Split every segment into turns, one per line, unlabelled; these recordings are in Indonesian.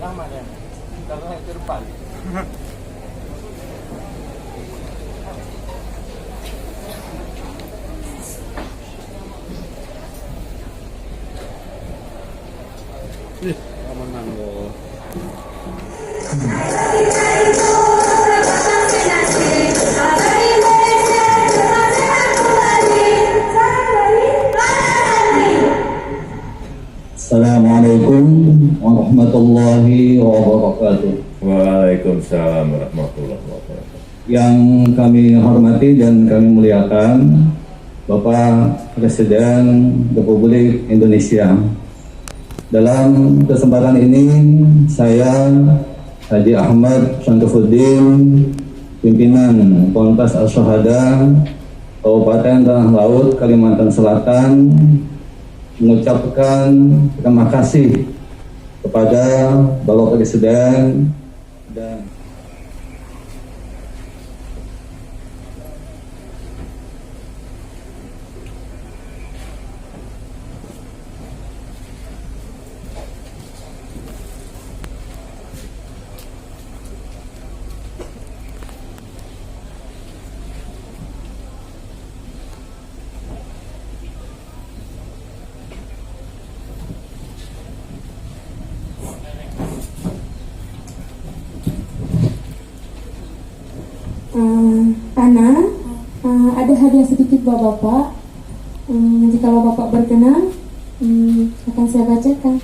Rahmat ya. Kalau itu depan.
Aman lo.
Assalamualaikum warahmatullahi wabarakatuh.
Waalaikumsalam warahmatullahi wabarakatuh.
Yang kami hormati dan kami muliakan Bapak Presiden Republik Indonesia. Dalam kesempatan ini saya Haji Ahmad Syangkifuddin, pimpinan Ponpes Al-Syuhada Kabupaten Tanah Laut, Kalimantan Selatan, mengucapkan terima kasih kepada Bapak Presiden dan
Ana, ada hadiah sedikit buat Bapak. Nanti kalau Bapak berkenan, akan saya bacakan.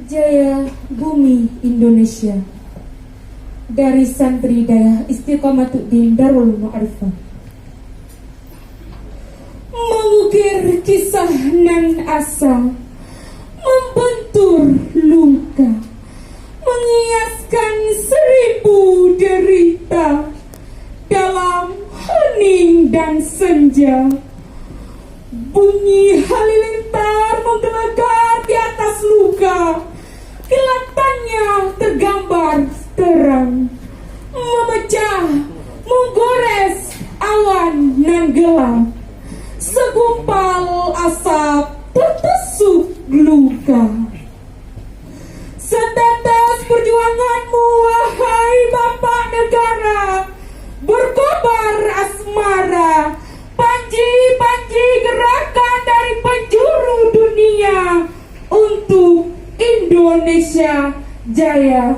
Jaya Bumi Indonesia, dari Santri Daya Istiqomatuddin Darul Ma'arifah, mengukir kisah nan asa, membentur luka, mengiaskan 1000 derita dalam hening dan senja. Bunyi halilintar menggelegar di atas luka, kelihatannya tergambar terang, memecah, menggores awan nan gelap. Segumpal asap tertusuk luka. Setetes perjuanganmu, wahai Bapak Negara, berkobar asmara. Panji-panji gerakan dari penjuru dunia untuk Indonesia Jaya.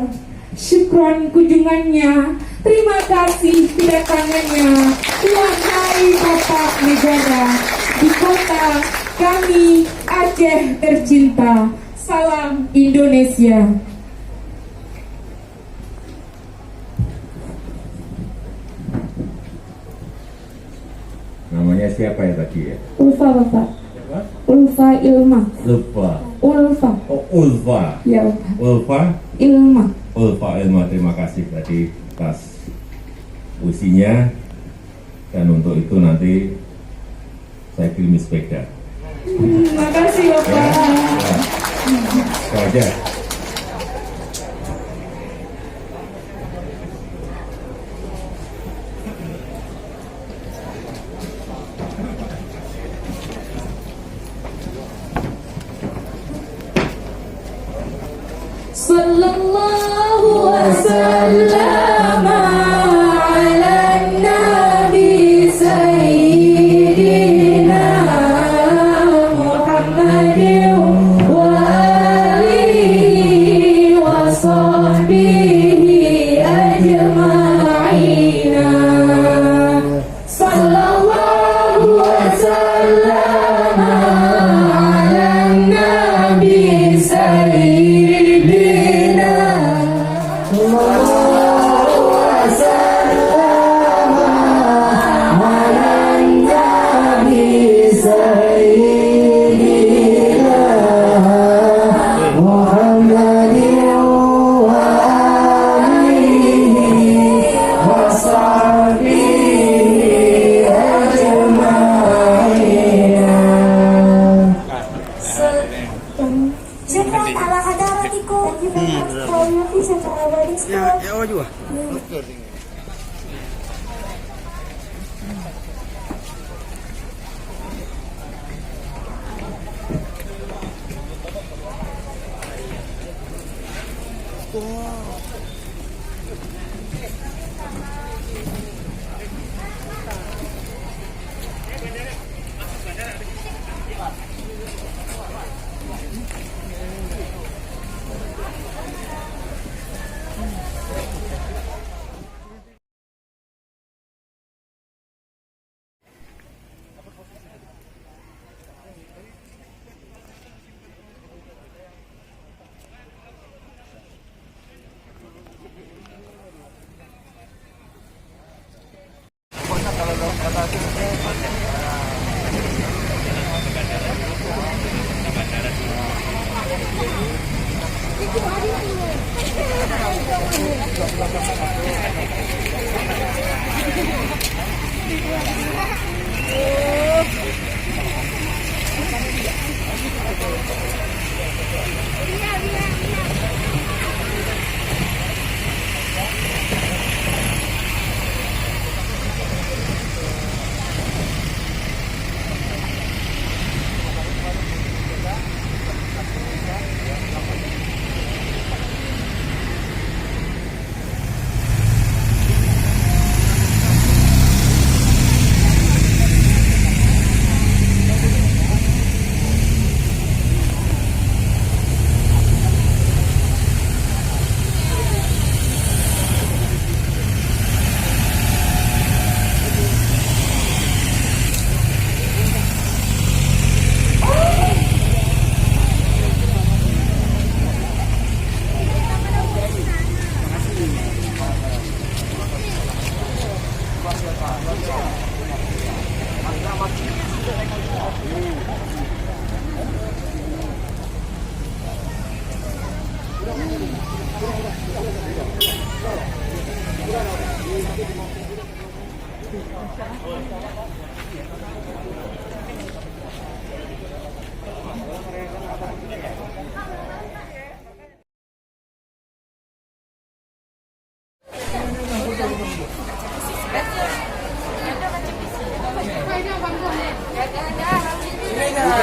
Syukron kunjungannya, terima kasih kedatangannya, wahai Bapak Negara, di kota kami Aceh tercinta. Salam Indonesia.
Namanya siapa ya tadi ya?
Ulfa Bapak.
Siapa?
Ulfa Ilma.
Ulfa.
Ulfa.
Oh, Ulfa.
Ya Bapak.
Ulfa.
Ilma.
Ulfa Ilma, terima kasih tadi atas puisinya, dan untuk itu nanti saya kirim sepeda.
Terima kasih Bapak.
Ya. Itu aja.
Sallallahu wasallam ala nabi sayyidina Muhammadin wa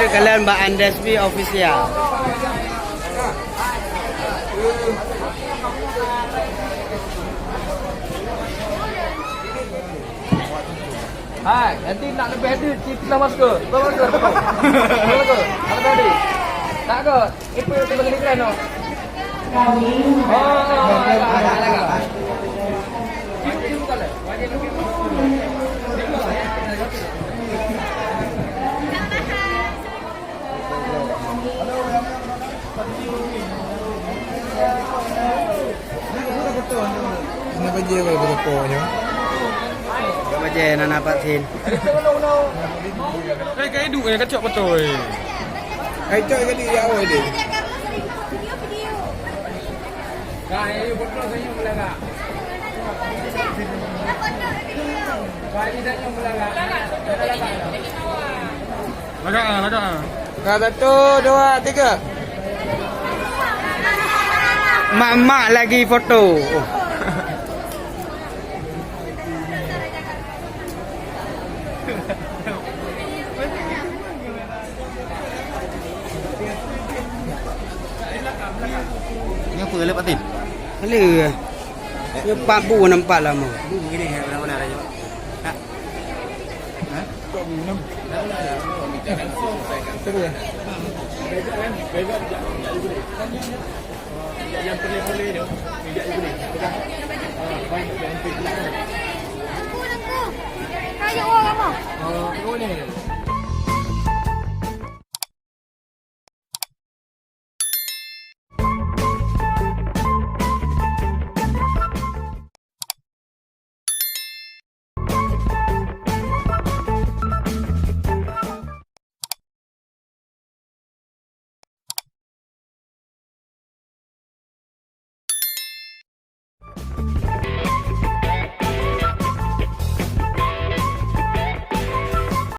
Kalian Mbak Andesmi official.
Hai, nanti nak lebih ada kita masuk ke. Bawa ke. Bawa ke. Ada tadi. Tak ke? Itu yang bagi keren no. Agak. Itu kale. Wajib lebih.
Kenapa dia kalau berapa?
Gak baca nak nampak sin.
Kayak duit yang kacau betul.
Kacau kali dia awal dia.
Kayak betul senyum belaka. Kayak senyum belaka. Lagak.
Satu, dua, tiga.
Mak-mak lagi foto.
Ini apa lepas tin?
Leh. Dia 4 nampak lama.
Begini mana ada je.
Yang boleh dia. Tidak boleh.
Kayak orang apa?
Oh, ni.